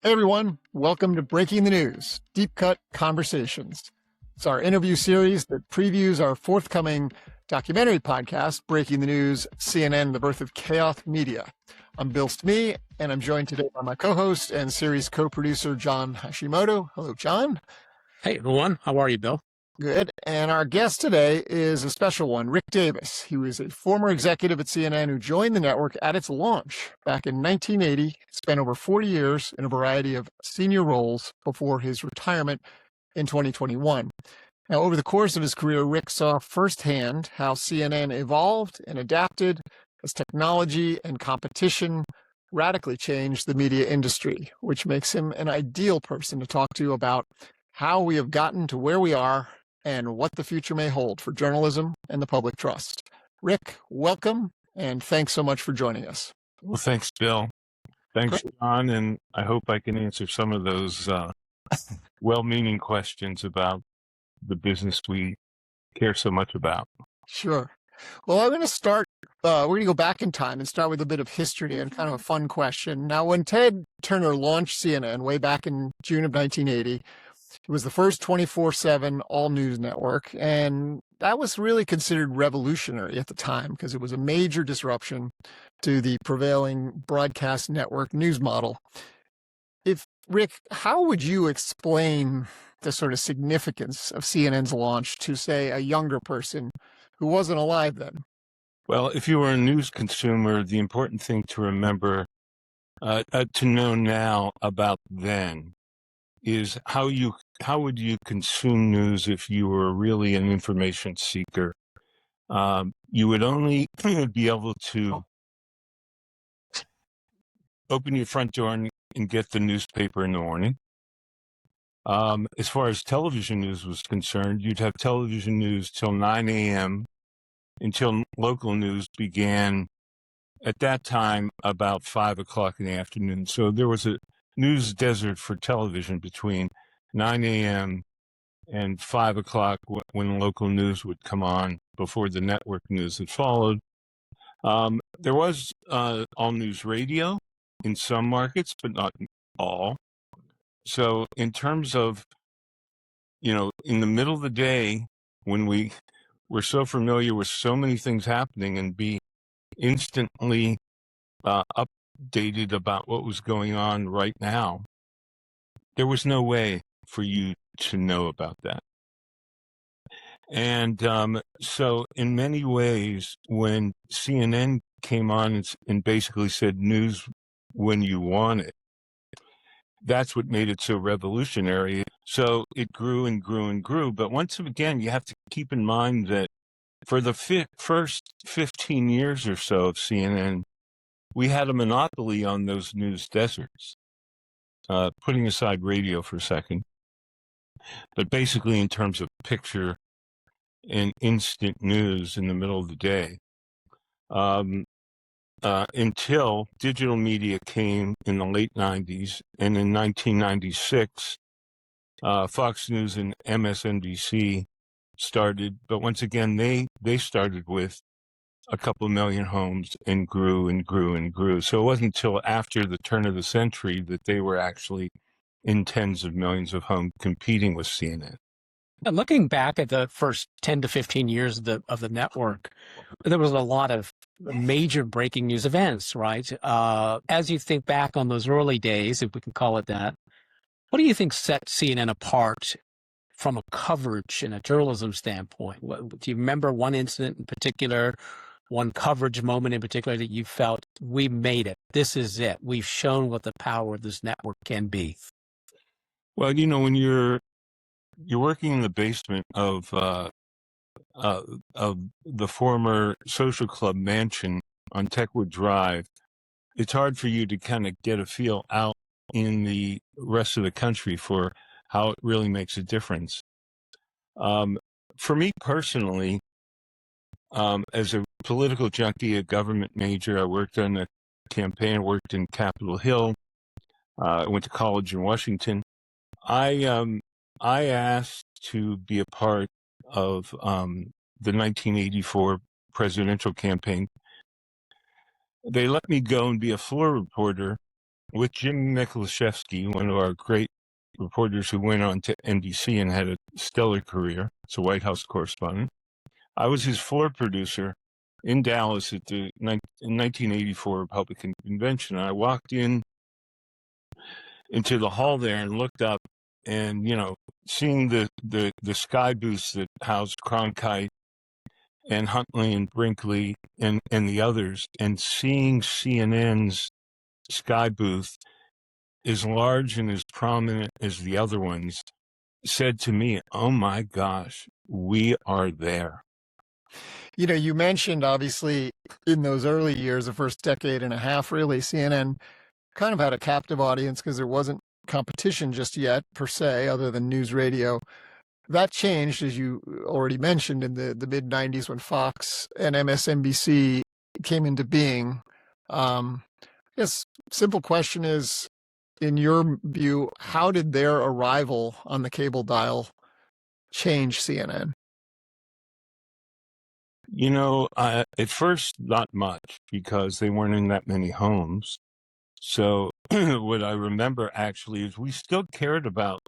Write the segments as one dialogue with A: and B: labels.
A: Hey everyone, welcome to Breaking the News, Deep Cut Conversations. It's our interview series that previews our forthcoming documentary podcast, Breaking the News, CNN, The Birth of Chaos Media. I'm Bill Smee, and I'm joined today by my co-host and series co-producer, John Hashimoto. Hello, John.
B: Hey everyone, how are you, Bill?
A: Good. And our guest today is a special one, Rick Davis. He was a former executive at CNN who joined the network at its launch back in 1980, spent over 40 years in a variety of senior roles before his retirement in 2021. Now, over the course of his career, Rick saw firsthand how CNN evolved and adapted as technology and competition radically changed the media industry, which makes him an ideal person to talk to about how we have gotten to where we are and what the future may hold for journalism and the public trust. Rick, welcome, and thanks so much for joining us.
C: Well, thanks, Bill. Thanks,
A: Great.
C: John, and I hope I can answer some of those well-meaning questions about the business we care so much about.
A: Sure. Well, I'm going to start, we're going to go back in time and start with a bit of history and kind of a fun question. Now, when Ted Turner launched CNN way back in June of 1980, it was the first 24/7 all-news network, and that was really considered revolutionary at the time because it was a major disruption to the prevailing broadcast network news model. Rick, how would you explain the sort of significance of CNN's launch to, say, a younger person who wasn't alive then?
C: Well, if you were a news consumer, the important thing to remember, to know now about then, is how would you consume news if you were really an information seeker? You would only be able to open your front door and get the newspaper in the morning. As far as television news was concerned, you'd have television news till 9 a.m. until local news began at that time about 5 o'clock in the afternoon. So there was a news desert for television between 9 a.m. and 5 o'clock when local news would come on before the network news had followed. There was all news radio in some markets, but not all. So in terms of, in the middle of the day, when we were so familiar with so many things happening and be instantly updated about what was going on right now, there was no way for you to know about that. And so in many ways, when CNN came on and basically said news when you want it, that's what made it so revolutionary. So it grew and grew and grew. But once again, you have to keep in mind that for the first 15 years or so of CNN, we had a monopoly on those news deserts, putting aside radio for a second. But basically, in terms of picture and instant news in the middle of the day, until digital media came in the late 90s. And in 1996, Fox News and MSNBC started. But once again, they started with a couple million homes and grew and grew and grew. So it wasn't until after the turn of the century that they were actually in tens of millions of homes competing with CNN.
B: And looking back at the first 10 to 15 years of the network, there was a lot of major breaking news events, right? As you think back on those early days, if we can call it that, what do you think set CNN apart from a coverage and a journalism standpoint? Do you remember one incident in particular, one coverage moment in particular that you felt, we made it, this is it, we've shown what the power of this network can be?
C: Well, when you're working in the basement of the former social club mansion on Techwood Drive, it's hard for you to kind of get a feel out in the rest of the country for how it really makes a difference. For me personally, as a political junkie, a government major, I worked on a campaign, worked in Capitol Hill, I went to college in Washington. I asked to be a part of the 1984 presidential campaign. They let me go and be a floor reporter with Jim Miklashevsky, one of our great reporters who went on to NBC and had a stellar career. It's a White House correspondent. I was his floor producer in Dallas at the 1984 Republican Convention. I walked into the hall there and looked up, and seeing the sky booths that housed Cronkite and Huntley and Brinkley and the others, and seeing CNN's sky booth as large and as prominent as the other ones, said to me, oh my gosh, we are there.
A: You mentioned, obviously, in those early years, the first decade and a half, really, CNN kind of had a captive audience because there wasn't competition just yet, per se, other than news radio. That changed, as you already mentioned, in the mid-90s when Fox and MSNBC came into being. Yes, simple question is, in your view, how did their arrival on the cable dial change CNN?
C: At first, not much, because they weren't in that many homes. So what I remember actually is we still cared about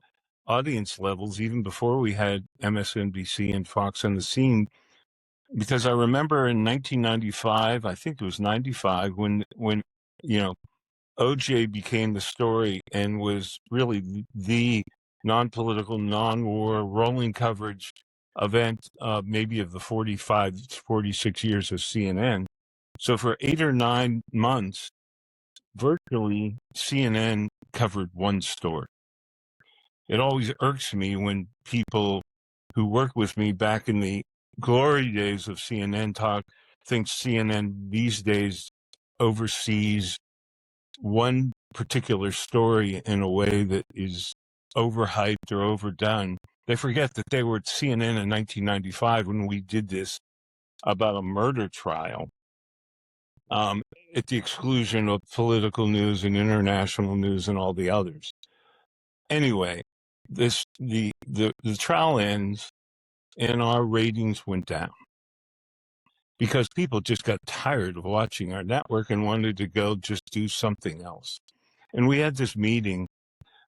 C: audience levels even before we had MSNBC and Fox on the scene, because I remember in 1995, I think it was 95, when OJ became the story and was really the non-political, non-war, rolling coverage event, maybe of the 45, 46 years of CNN. So for 8 or 9 months, virtually CNN covered one story. It always irks me when people who work with me back in the glory days of CNN think CNN these days oversees one particular story in a way that is overhyped or overdone. They forget that they were at CNN in 1995 when we did this about a murder trial, at the exclusion of political news and international news and all the others. Anyway, the trial ends and our ratings went down because people just got tired of watching our network and wanted to go just do something else. And we had this meeting,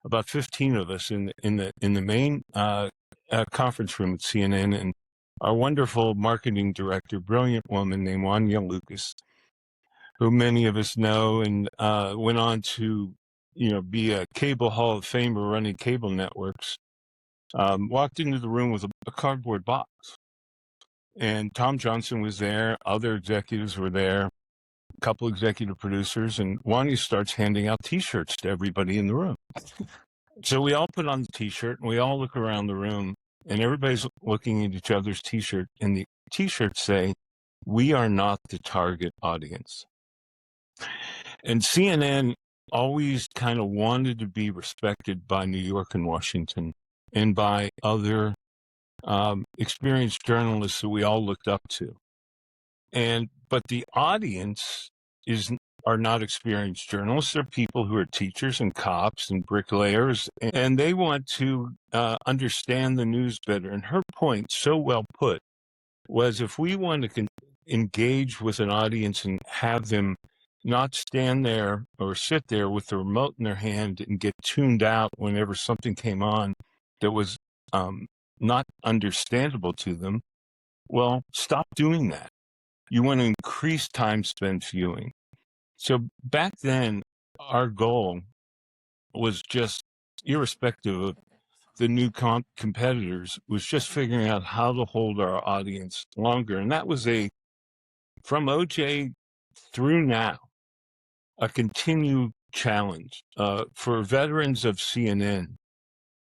C: about 15 of us in the main conference room at CNN, and our wonderful marketing director, brilliant woman named Wanya Lucas, who many of us know, and went on to be a cable Hall of Famer running cable networks, walked into the room with a cardboard box. And Tom Johnson was there, other executives were there, a couple executive producers, and Wanya starts handing out T-shirts to everybody in the room. So we all put on the T-shirt, and we all look around the room, and everybody's looking at each other's T-shirt, and the T-shirts say, "We are not the target audience." And CNN always kind of wanted to be respected by New York and Washington and by other experienced journalists that we all looked up to. But the audience are not experienced journalists. They're people who are teachers and cops and bricklayers, and they want to understand the news better. And her point, so well put, was if we want to engage with an audience and have them not stand there or sit there with the remote in their hand and get tuned out whenever something came on that was not understandable to them, well, stop doing that. You want to increase time spent viewing. So back then, our goal was just, irrespective of the new competitors, was just figuring out how to hold our audience longer. And that was from OJ through now, a continued challenge. For veterans of CNN,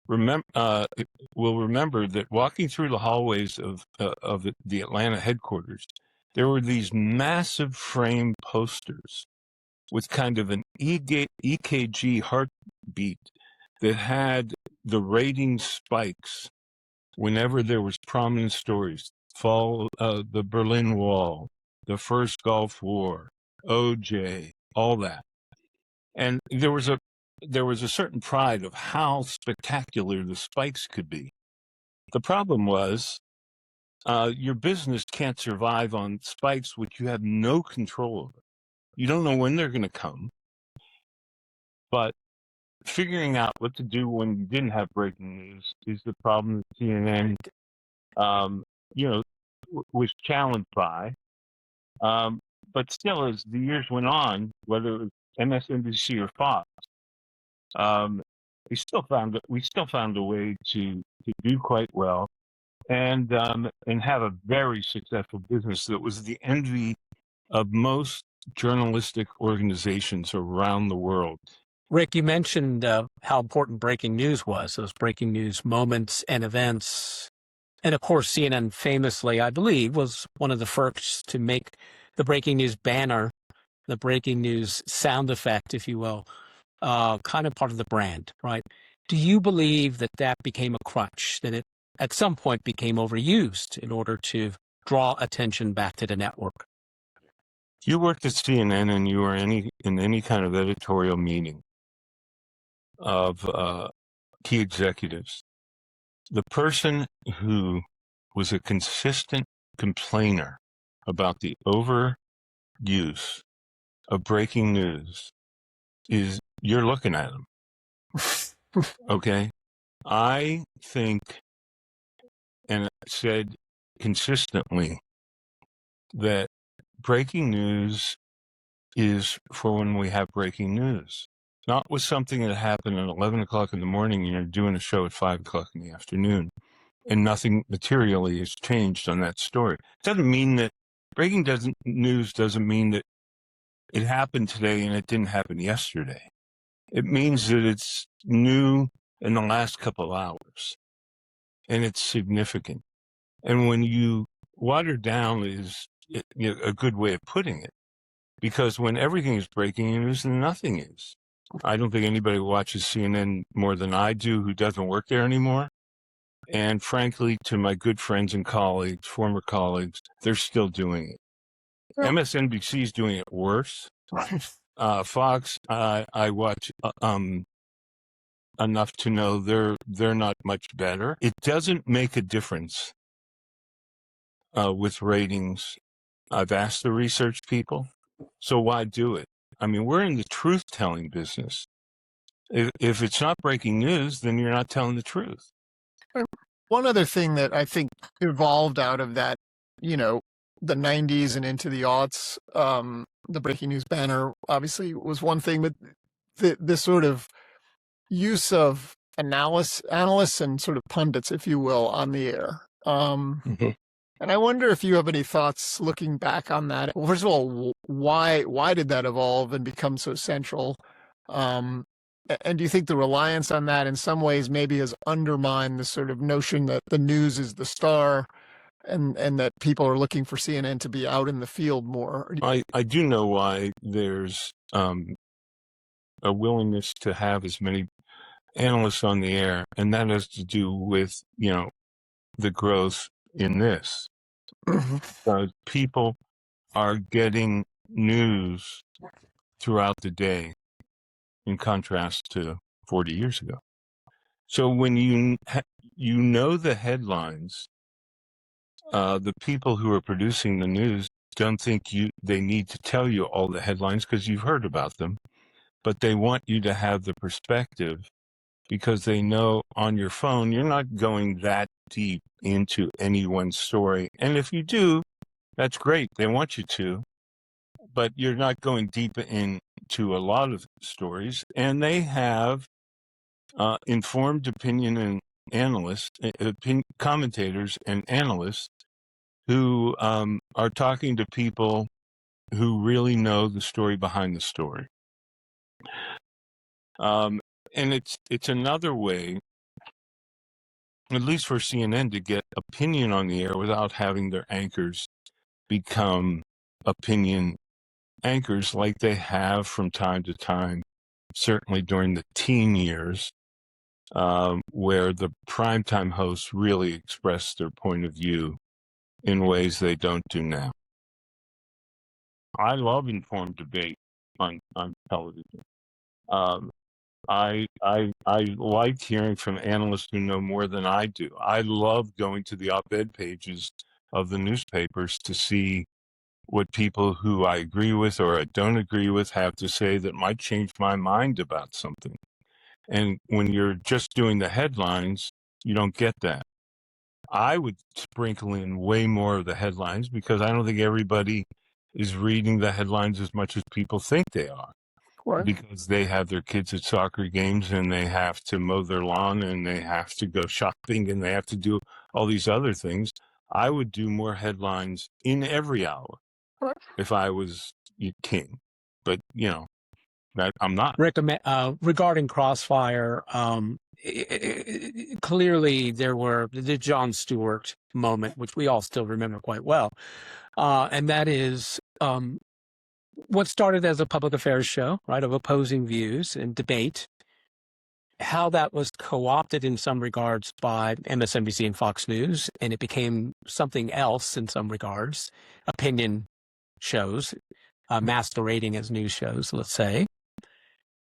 C: will remember that walking through the hallways of the Atlanta headquarters, there were these massive frame posters with kind of an EKG heartbeat that had the rating spikes whenever there was prominent stories: fall, the Berlin Wall, the first Gulf War, OJ, all that. And there was a certain pride of how spectacular the spikes could be. The problem was your business can't survive on spikes which you have no control over. You don't know when they're going to come. But figuring out what to do when you didn't have breaking news is the problem that CNN, you know, was challenged by. But still, as the years went on, whether it was MSNBC or Fox, we still found a way to do quite well and have a very successful business that was the envy of most journalistic organizations around the world.
B: Rick, you mentioned how important breaking news was, those breaking news moments and events. And of course, CNN famously, I believe, was one of the first to make the breaking news banner, the breaking news sound effect, if you will, kind of part of the brand, right? Do you believe that that became a crutch, that it at some point became overused in order to draw attention back to the network?
C: You worked at CNN and you were in any kind of editorial meeting of key executives. The person who was a consistent complainer about the overuse of breaking news is you're looking at him. Okay? I think and said consistently that breaking news is for when we have breaking news, not with something that happened at 11 o'clock in the morning and you're doing a show at 5 o'clock in the afternoon and nothing materially has changed on that story. It doesn't mean that breaking news doesn't mean that it happened today and it didn't happen yesterday. It means that it's new in the last couple of hours and it's significant. And when you water down is a good way of putting it, because when everything is breaking news, nothing is. I don't think anybody watches CNN more than I do who doesn't work there anymore. And frankly, to my good friends and colleagues, former colleagues, they're still doing it.
A: Yeah.
C: MSNBC is doing it worse. Fox, I watch enough to know they're not much better. It doesn't make a difference with ratings. I've asked the research people, so why do it? I mean, we're in the truth-telling business. If it's not breaking news, then you're not telling the truth.
A: One other thing that I think evolved out of that, the 90s and into the aughts, the breaking news banner obviously was one thing, but the sort of use of analysts and sort of pundits, if you will, on the air. And I wonder if you have any thoughts looking back on that. Well, first of all, why did that evolve and become so central? And do you think the reliance on that in some ways maybe has undermined the sort of notion that the news is the star and that people are looking for CNN to be out in the field more?
C: I do know why there's a willingness to have as many analysts on the air, and that has to do with, the growth in this. People are getting news throughout the day in contrast to 40 years ago. So when you know the headlines, the people who are producing the news don't think they need to tell you all the headlines because you've heard about them, but they want you to have the perspective because they know on your phone you're not going that deep into any one story. And if you do, that's great. They want you to, but you're not going deep into a lot of stories. And they have informed opinion and analysts, commentators and analysts who are talking to people who really know the story behind the story. And it's another way, at least for CNN, to get opinion on the air without having their anchors become opinion anchors like they have from time to time, certainly during the teen years, where the primetime hosts really express their point of view in ways they don't do now. I love informed debate on television. I like hearing from analysts who know more than I do. I love going to the op-ed pages of the newspapers to see what people who I agree with or I don't agree with have to say that might change my mind about something. And when you're just doing the headlines, you don't get that. I would sprinkle in way more of the headlines because I don't think everybody is reading the headlines as much as people think they are.
A: Right.
C: Because they have their kids at soccer games and they have to mow their lawn and they have to go shopping and they have to do all these other things. I would do more headlines in every hour
A: Right.
C: if I was king. But, that I'm not.
B: Regarding Crossfire, clearly there were the Jon Stewart moment, which we all still remember quite well. And that is what started as a public affairs show, right, of opposing views and debate, how that was co-opted in some regards by MSNBC and Fox News, and it became something else in some regards, opinion shows, masquerading as news shows, let's say.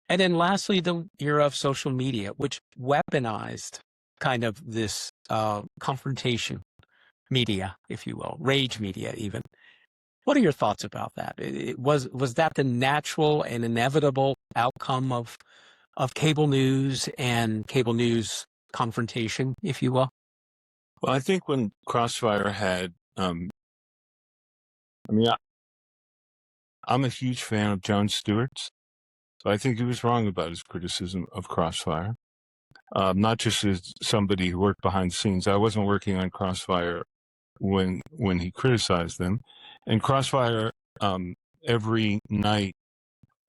B: And then lastly, the era of social media, which weaponized kind of this confrontation media, if you will, rage media even. What are your thoughts about that? Was that the natural and inevitable outcome of cable news and cable news confrontation, if you will?
C: Well, I think when Crossfire had, I'm a huge fan of Jon Stewart's, so I think he was wrong about his criticism of Crossfire. Not just as somebody who worked behind the scenes. I wasn't working on Crossfire when he criticized them. And Crossfire every night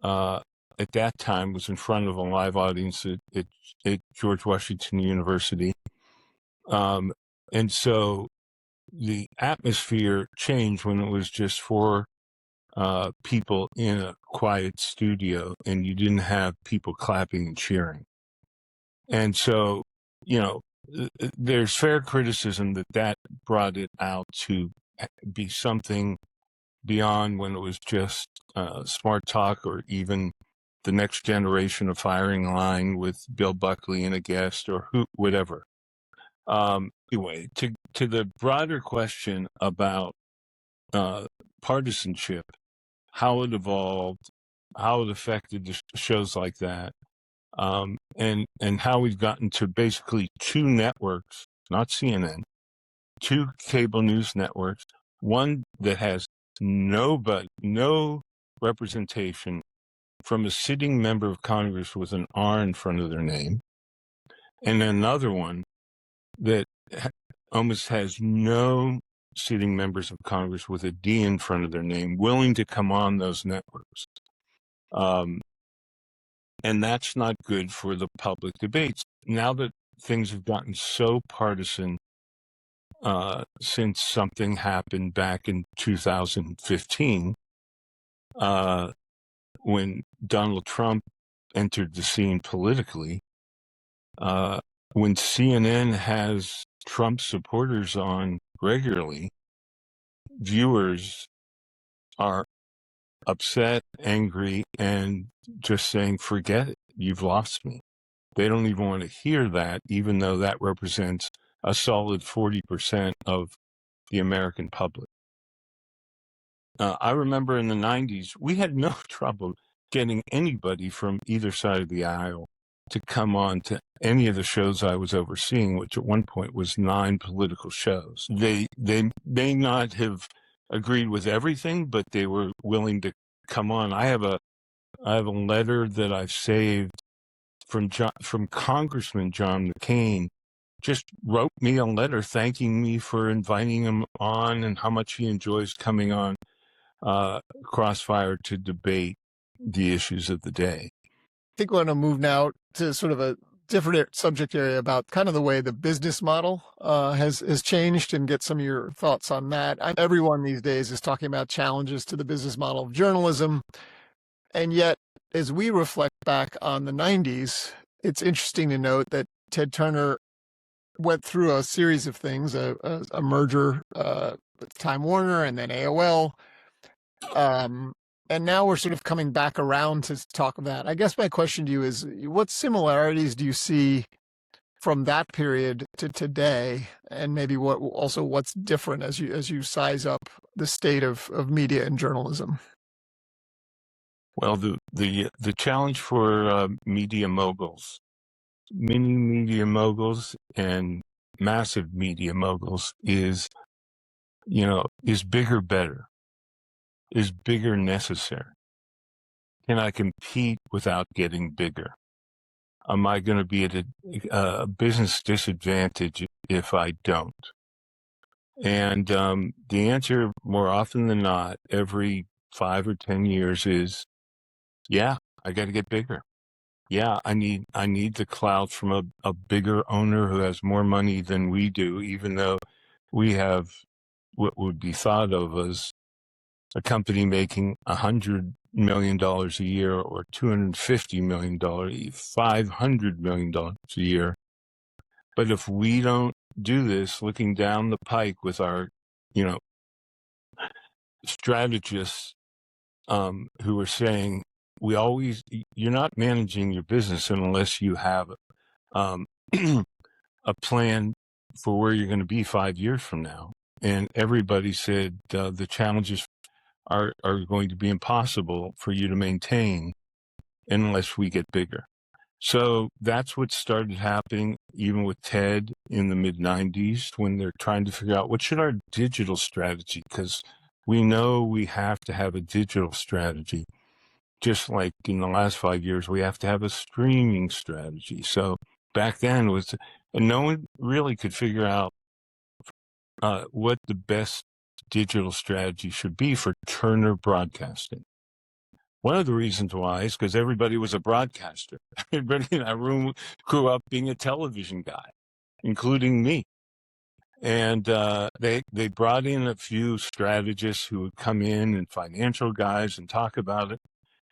C: at that time was in front of a live audience at George Washington University. And so the atmosphere changed when it was just four people in a quiet studio and you didn't have people clapping and cheering. And so, there's fair criticism that brought it out to be something beyond when it was just smart talk or even the next generation of firing line with Bill Buckley and a guest or whatever. Anyway, to the broader question about partisanship, how it evolved, how it affected the shows like that, and how we've gotten to basically two networks, not CNN, two cable news networks, one that has no representation from a sitting member of Congress with an R in front of their name, and another one that almost has no sitting members of Congress with a D in front of their name willing to come on those networks. And that's not good for the public debates. Now that things have gotten so partisan since something happened back in 2015, when Donald Trump entered the scene politically, when CNN has Trump supporters on regularly, viewers are upset, angry, and just saying, forget it, you've lost me. They don't even want to hear that, even though that represents a solid 40% of the American public. I remember in the 90s, we had no trouble getting anybody from either side of the aisle to come on to any of the shows I was overseeing, which at one point was 9 political shows. They may not have agreed with everything, but they were willing to come on. I have a letter that I've saved from Congressman John McCain. Just wrote me a letter thanking me for inviting him on and how much he enjoys coming on Crossfire to debate the issues of the day.
A: I think we're going to move now to sort of a different subject area about kind of the way the business model has changed, and get some of your thoughts on that. Everyone these days is talking about challenges to the business model of journalism. And yet, as we reflect back on the 90s, it's interesting to note that Ted Turner went through a series of things, a merger with Time Warner and then AOL. And now we're sort of coming back around to talk of that. I guess my question to you is, what similarities do you see from that period to today, and maybe what's different as you size up the state of media and journalism?
C: Well, the challenge for media moguls, mini media moguls and massive media moguls is bigger better? Is bigger necessary? Can I compete without getting bigger? Am I going to be at a business disadvantage if I don't? And the answer, more often than not, every 5 or 10 years is, yeah, I got to get bigger. Yeah, I need the clout from a bigger owner who has more money than we do, even though we have what would be thought of as a company making $100 million a year or $250 million, $500 million a year. But if we don't do this, looking down the pike with our, strategists who are saying, you're not managing your business unless you have a plan for where you're going to be 5 years from now. And everybody said the challenges are going to be impossible for you to maintain unless we get bigger. So that's what started happening even with TED in the mid-90s when they're trying to figure out what should our digital strategy, because we know we have to have a digital strategy. Just like in the last 5 years, we have to have a streaming strategy. So back then no one really could figure out what the best digital strategy should be for Turner Broadcasting. One of the reasons why is because everybody was a broadcaster. Everybody in that room grew up being a television guy, including me. And they brought in a few strategists who would come in and financial guys and talk about it.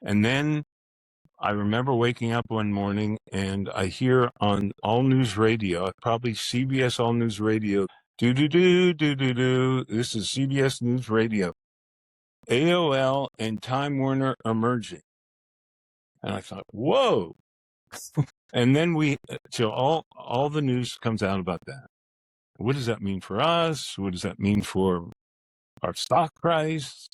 C: And then I remember waking up one morning and I hear on All News Radio, probably CBS All News Radio, do. This is CBS News Radio. AOL and Time Warner are merging. And I thought, whoa. And then so all the news comes out about that. What does that mean for us? What does that mean for our stock price?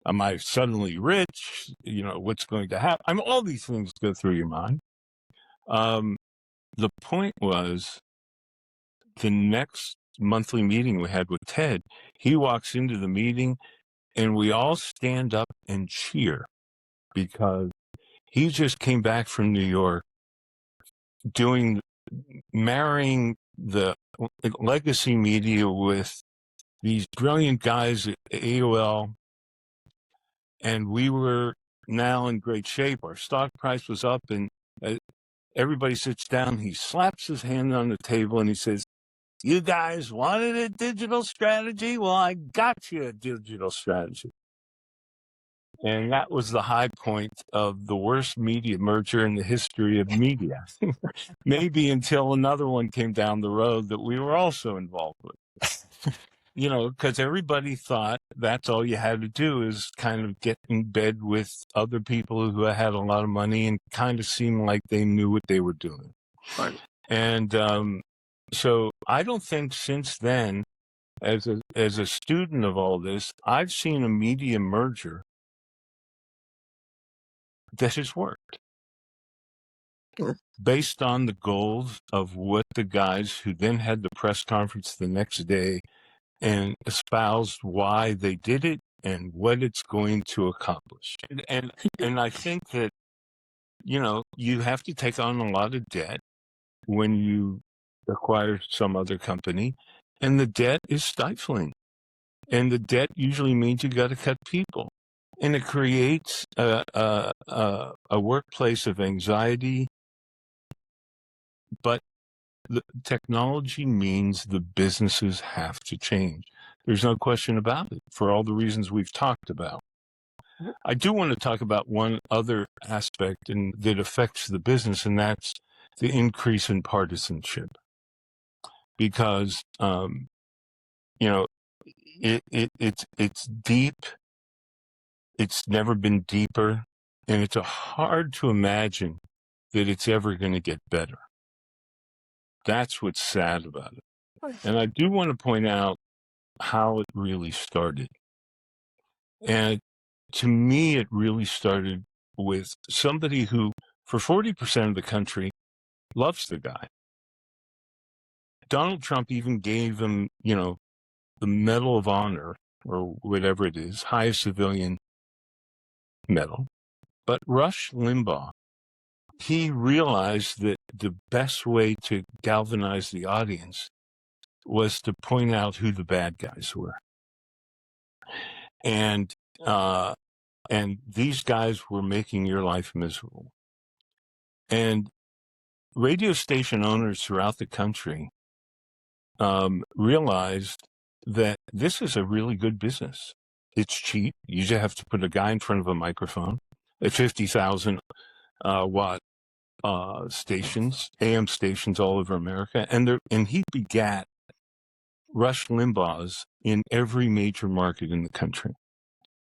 C: Am I suddenly rich? What's going to happen? All these things go through your mind. The point was the next monthly meeting we had with Ted, he walks into the meeting and we all stand up and cheer because he just came back from New York marrying the legacy media with these brilliant guys at AOL. And we were now in great shape. Our stock price was up and everybody sits down. He slaps his hand on the table and he says, "You guys wanted a digital strategy? Well, I got you a digital strategy." And that was the high point of the worst media merger in the history of media. Maybe until another one came down the road that we were also involved with. Because everybody thought that's all you had to do is kind of get in bed with other people who had a lot of money and kind of seem like they knew what they were doing.
A: Right.
C: And so I don't think since then, as a student of all this, I've seen a media merger that has worked based on the goals of what the guys who then had the press conference the next day and espoused why they did it and what it's going to accomplish. And I think that, you have to take on a lot of debt when you acquire some other company, and the debt is stifling. And the debt usually means you got to cut people. And it creates a workplace of anxiety. But the technology means the businesses have to change. There's no question about it for all the reasons we've talked about. I do want to talk about one other aspect that affects the business, and that's the increase in partisanship. Because, it's deep. It's never been deeper, and it's hard to imagine that it's ever going to get better. That's what's sad about it. And I do want to point out how it really started. And to me, it really started with somebody who, for 40% of the country, loves the guy. Donald Trump even gave him, the Medal of Honor, or whatever it is, highest civilian medal. But Rush Limbaugh, he realized that the best way to galvanize the audience was to point out who the bad guys were. And these guys were making your life miserable. And radio station owners throughout the country realized that this is a really good business. It's cheap. You just have to put a guy in front of a microphone at 50,000 watt stations, AM stations all over America. And he begat Rush Limbaugh's in every major market in the country.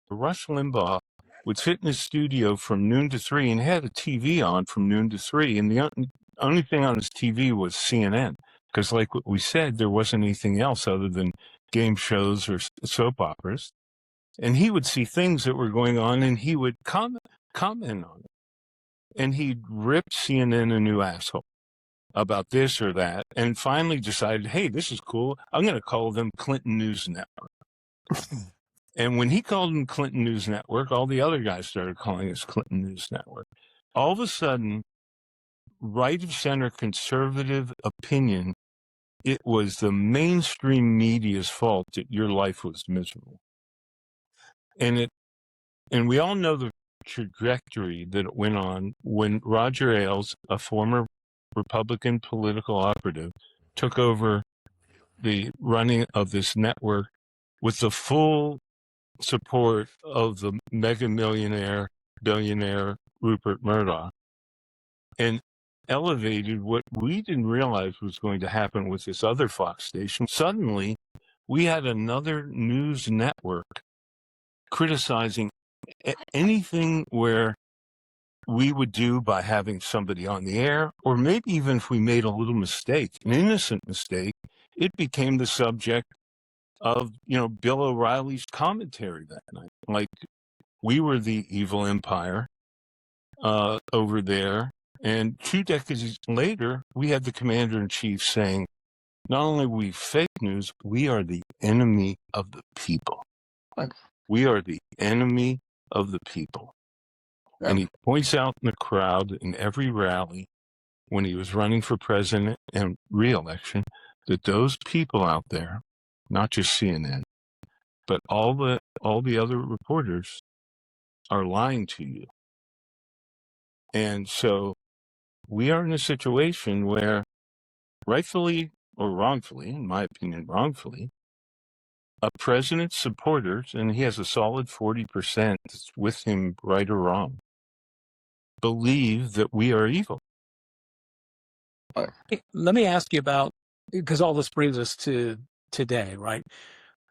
C: Rush Limbaugh would sit in his studio from noon to 3 and had a TV on from noon to 3. And the only thing on his TV was CNN. Because like what we said, there wasn't anything else other than game shows or soap operas. And he would see things that were going on and he would comment on it. And he'd rip CNN a new asshole about this or that. And finally decided, hey, this is cool. I'm going to call them Clinton News Network. And when he called them Clinton News Network, all the other guys started calling us Clinton News Network. All of a sudden, right of center conservative opinion, it was the mainstream media's fault that your life was miserable. And we all know the trajectory that it went on when Roger Ailes, a former Republican political operative, took over the running of this network with the full support of the mega millionaire, billionaire Rupert Murdoch, and elevated what we didn't realize was going to happen with this other Fox station. Suddenly, we had another news network criticizing anything where we would do by having somebody on the air, or maybe even if we made a little mistake, an innocent mistake, it became the subject of, Bill O'Reilly's commentary that night. Like, we were the evil empire over there. And 2 decades later, we had the commander-in-chief saying, not only are we fake news, we are the enemy of the people. We are the enemy of the people. Yeah. And he points out in the crowd in every rally when he was running for president and re-election that those people out there, not just CNN, but all the other reporters are lying to you. And so we are in a situation where, rightfully or wrongfully, in my opinion, wrongfully, a president's supporters, and he has a solid 40% that's with him, right or wrong, believe that we are evil.
B: Let me ask you about, because all this brings us to today, right?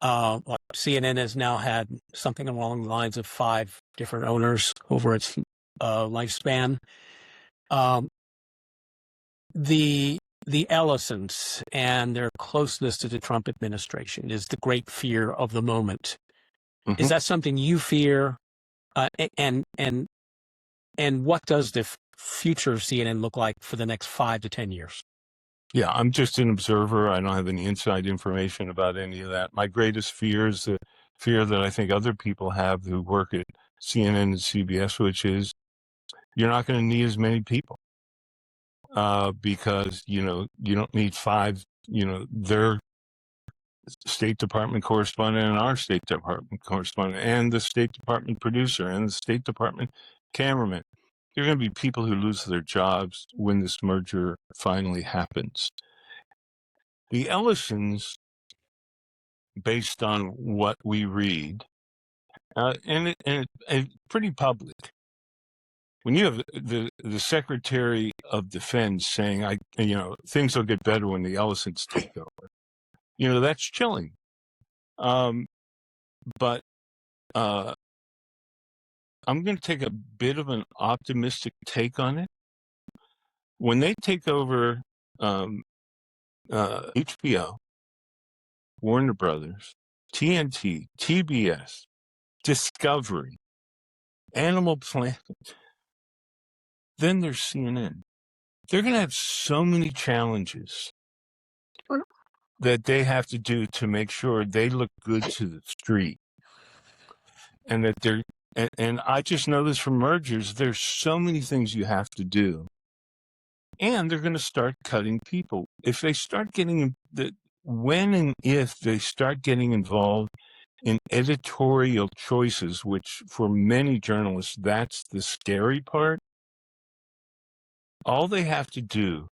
B: CNN has now had something along the lines of 5 different owners over its lifespan. The Ellisons and their closeness to the Trump administration is the great fear of the moment. Mm-hmm. Is that something you fear? And what does the future of CNN look like for the next 5 to 10 years?
C: Yeah, I'm just an observer. I don't have any inside information about any of that. My greatest fear is the fear that I think other people have who work at CNN and CBS, which is you're not going to need as many people because, you don't need 5, their State Department correspondent and our State Department correspondent and the State Department producer and the State Department cameraman. There are going to be people who lose their jobs when this merger finally happens. The Ellisons, based on what we read, and it's pretty public. When you have the Secretary of Defense saying, things will get better when the Ellisons take over, that's chilling. But I'm going to take a bit of an optimistic take on it. When they take over HBO, Warner Brothers, TNT, TBS, Discovery, Animal Planet. Then there's CNN. They're going to have so many challenges that they have to do to make sure they look good to the street, and that they're. And I just know this from mergers. There's so many things you have to do, and they're going to start cutting people if they start getting when and if they start getting involved in editorial choices, which for many journalists, that's the scary part. All they have to do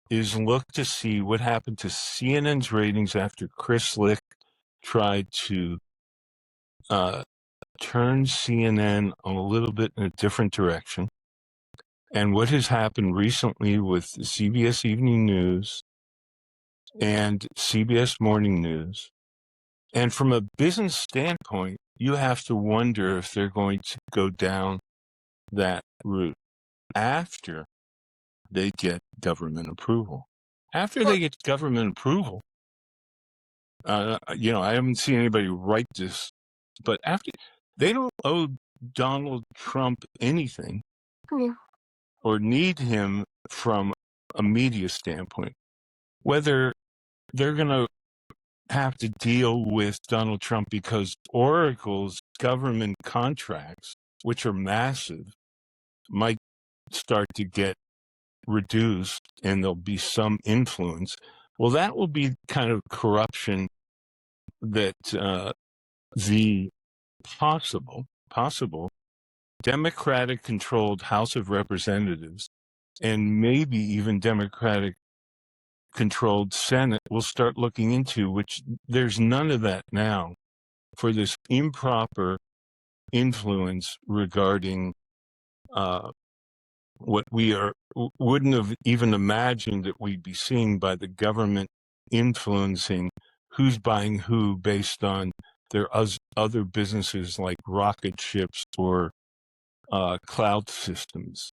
C: is look to see what happened to CNN's ratings after Chris Lick tried to turn CNN a little bit in a different direction, and what has happened recently with CBS Evening News and CBS Morning News. And from a business standpoint, you have to wonder if they're going to go down that route after they get government approval. After they get government approval, I haven't seen anybody write this, but after they don't owe Donald Trump anything or need him from a media standpoint. Whether they're going to have to deal with Donald Trump because Oracle's government contracts, which are massive, might start to get reduced and there'll be some influence. Well, that will be kind of corruption that the possible Democratic-controlled House of Representatives and maybe even Democratic-controlled Senate will start looking into, which there's none of that now, for this improper influence regarding what we wouldn't have even imagined that we'd be seeing by the government influencing who's buying who based on their other businesses like rocket ships or cloud systems.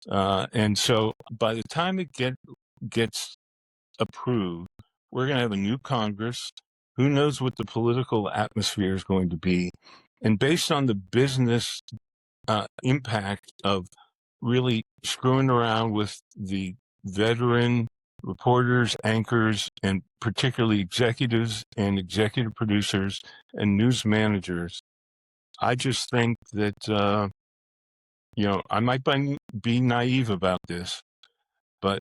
C: And so by the time it gets approved, we're going to have a new Congress. Who knows what the political atmosphere is going to be? And based on the business impact of really screwing around with the veteran reporters, anchors, and particularly executives and executive producers and news managers, I just think that, I might be naive about this, but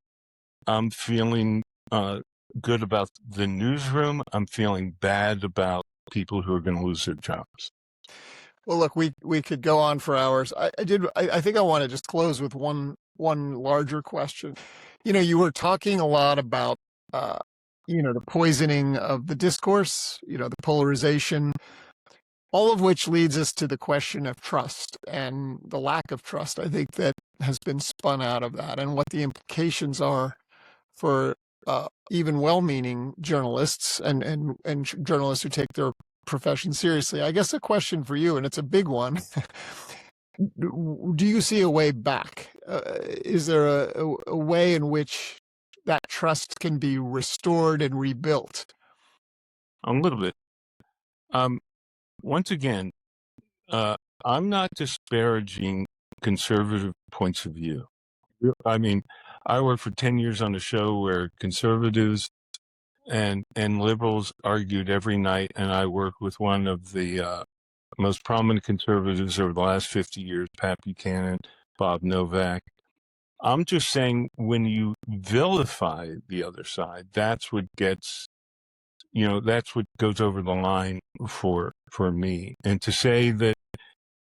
C: I'm feeling good about the newsroom. I'm feeling bad about people who are going to lose their jobs.
A: Well, look, we could go on for hours. I think I want to just close with one larger question. You were talking a lot about, the poisoning of the discourse, the polarization, all of which leads us to the question of trust and the lack of trust, I think, that has been spun out of that and what the implications are for even well-meaning journalists and journalists who take their profession seriously. I guess a question for you, and it's a big one. Do you see a way back? Is there a way in which that trust can be restored and rebuilt?
C: A little bit. Once again, I'm not disparaging conservative points of view. I mean, I worked for 10 years on a show where conservatives and liberals argued every night, and I worked with one of the most prominent conservatives over the last 50 years, Pat Buchanan, Bob Novak. I'm just saying, when you vilify the other side, that's what gets, that's what goes over the line for me. And to say that,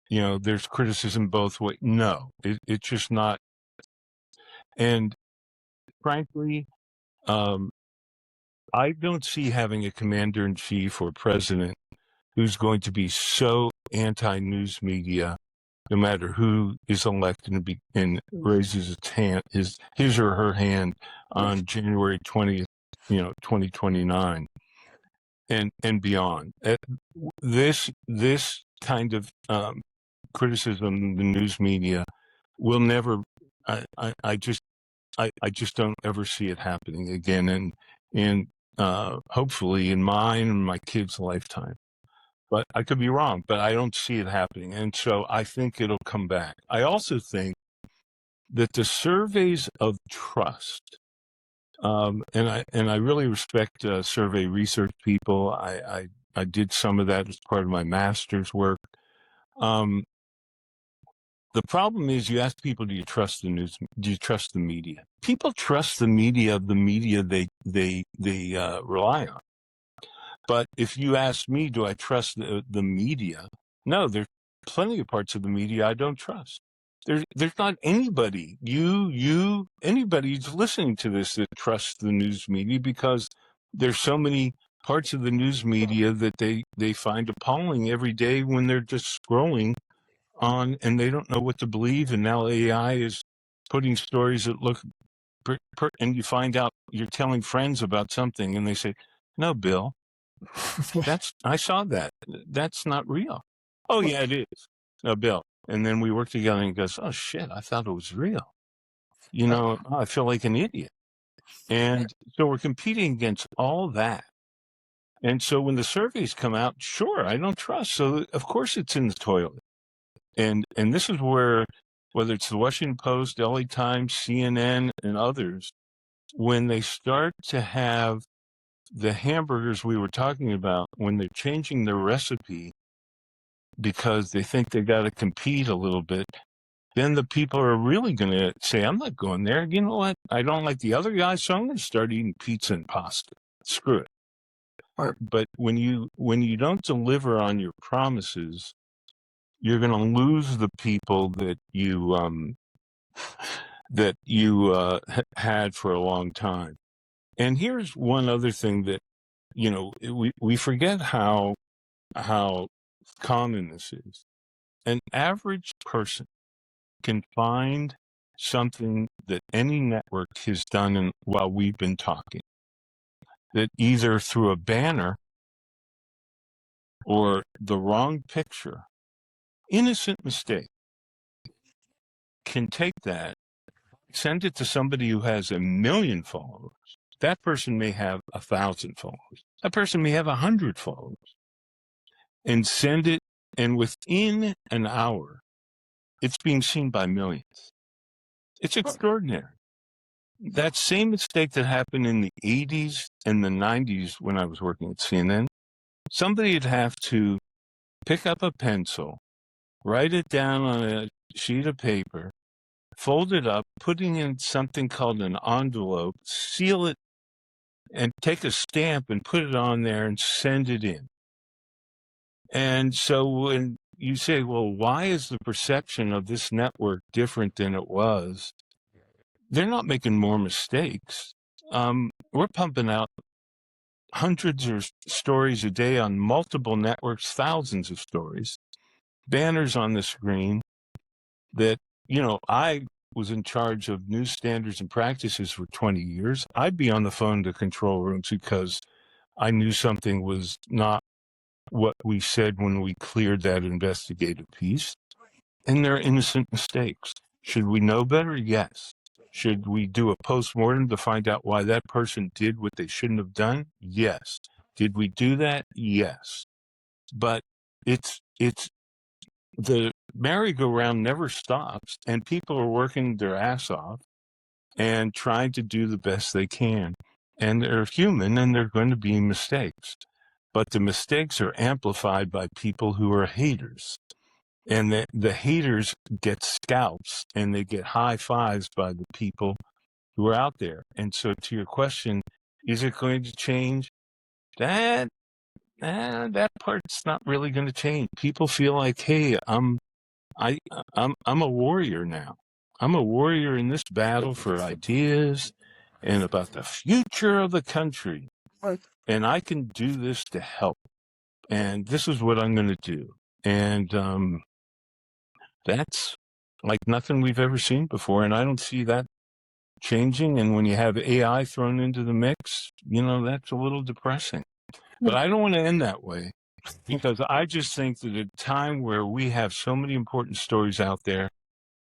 C: there's criticism both ways, no, it's just not. And frankly, I don't see having a commander-in-chief or president who's going to be so anti-news media, no matter who is elected and raises his or her hand on January 20th, 2029 and beyond. This kind of criticism of the news media will never, I just don't ever see it happening again, and hopefully in mine and my kids' lifetime. But I could be wrong, but I don't see it happening. And so I think it'll come back. I also think that the surveys of trust, and I really respect survey research people. I did some of that as part of my master's work. The problem is, you ask people, do you trust the news? Do you trust the media? People trust the media they rely on. But if you ask me, do I trust the media? No, there's plenty of parts of the media I don't trust. There's not anybody, anybody who's listening to this that trusts the news media, because there's so many parts of the news media that they find appalling every day when they're just scrolling on and they don't know what to believe. And now AI is putting stories that look, and you find out you're telling friends about something and they say, no, Bill, I saw that. That's not real. Oh, yeah, it is. No, Bill. And then we work together and he goes, oh, shit, I thought it was real. I feel like an idiot. And so we're competing against all that. And so when the surveys come out, sure, I don't trust. So, of course, it's in the toilet. And this is where, whether it's the Washington Post, LA Times, CNN, and others, when they start to have the hamburgers we were talking about, when they're changing their recipe because they think they got to compete a little bit, then the people are really going to say, I'm not going there. You know what? I don't like the other guy, so I'm going to start eating pizza and pasta. Screw it.
A: Right.
C: But when you don't deliver on your promises, you're going to lose the people that you had for a long time. And here's one other thing that, we forget how common this is. An average person can find something that any network has done while we've been talking, that either through a banner or the wrong picture, innocent mistake, can take that, send it to somebody who has 1 million followers. That person may have 1,000 followers. That person may have 100 followers. And send it, and within an hour, it's being seen by millions. It's extraordinary. That same mistake that happened in the 80s and the 90s when I was working at CNN, somebody would have to pick up a pencil, write it down on a sheet of paper, fold it up, putting in something called an envelope, seal it, and take a stamp and put it on there and send it in. And so when you say, well, why is the perception of this network different than it was? They're not making more mistakes. We're pumping out hundreds of stories a day on multiple networks, thousands of stories, banners on the screen that, I was in charge of news standards and practices for 20 years. I'd be on the phone to control rooms because I knew something was not what we said when we cleared that investigative piece. And they're innocent mistakes. Should we know better? Yes. Should we do a postmortem to find out why that person did what they shouldn't have done? Yes. Did we do that? Yes. But it's the merry-go-round never stops, and people are working their ass off and trying to do the best they can. And they're human, and they're going to be mistakes. But the mistakes are amplified by people who are haters. And the haters get scalps, and they get high fives by the people who are out there. And so to your question, is it going to change? That part's not really going to change. People feel like, hey, I'm a warrior now. I'm a warrior in this battle for ideas and about the future of the country. And I can do this to help. And this is what I'm going to do. And that's like nothing we've ever seen before. And I don't see that changing. And when you have AI thrown into the mix, that's a little depressing. But I don't want to end that way, because I just think that at a time where we have so many important stories out there,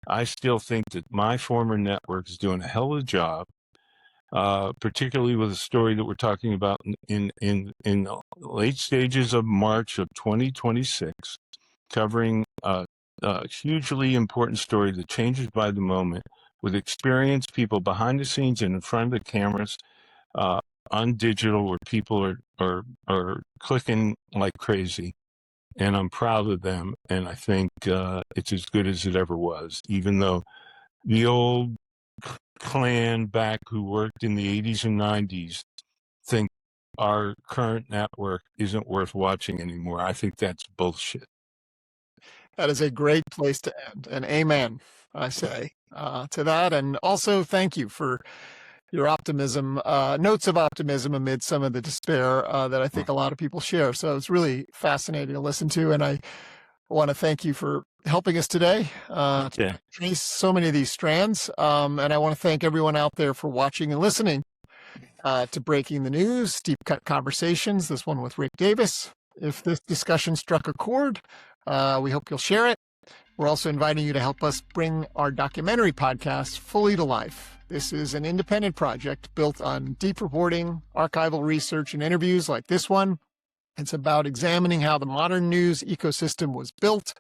C: I still think that my former network is doing a hell of a job, particularly with a story that we're talking about in the late stages of March of 2026, covering a hugely important story that changes by the moment, with experienced people behind the scenes and in front of the cameras, on digital, where people are clicking like crazy. And I'm proud of them. And I think it's as good as it ever was, even though the old clan back who worked in the 80s and 90s think our current network isn't worth watching anymore. I think that's bullshit.
A: That is a great place to end. And amen, I say to that. And also thank you for your optimism, notes of optimism amid some of the despair that I think a lot of people share. So it's really fascinating to listen to. And I want to thank you for helping us today to trace so many of these strands. And I want to thank everyone out there for watching and listening to Breaking the News, Deep Cut Conversations, this one with Rick Davis. If this discussion struck a chord, we hope you'll share it. We're also inviting you to help us bring our documentary podcast fully to life. This is an independent project built on deep reporting, archival research, and interviews like this one. It's about examining how the modern news ecosystem was built,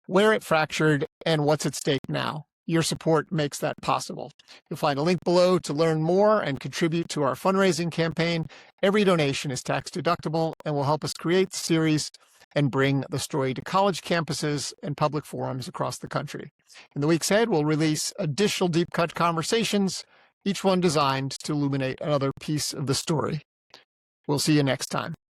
A: where it fractured, and what's at stake now. Your support makes that possible. You'll find a link below to learn more and contribute to our fundraising campaign. Every donation is tax deductible and will help us create the series and bring the story to college campuses and public forums across the country. In the weeks ahead, we'll release additional deep cut conversations, each one designed to illuminate another piece of the story. We'll see you next time.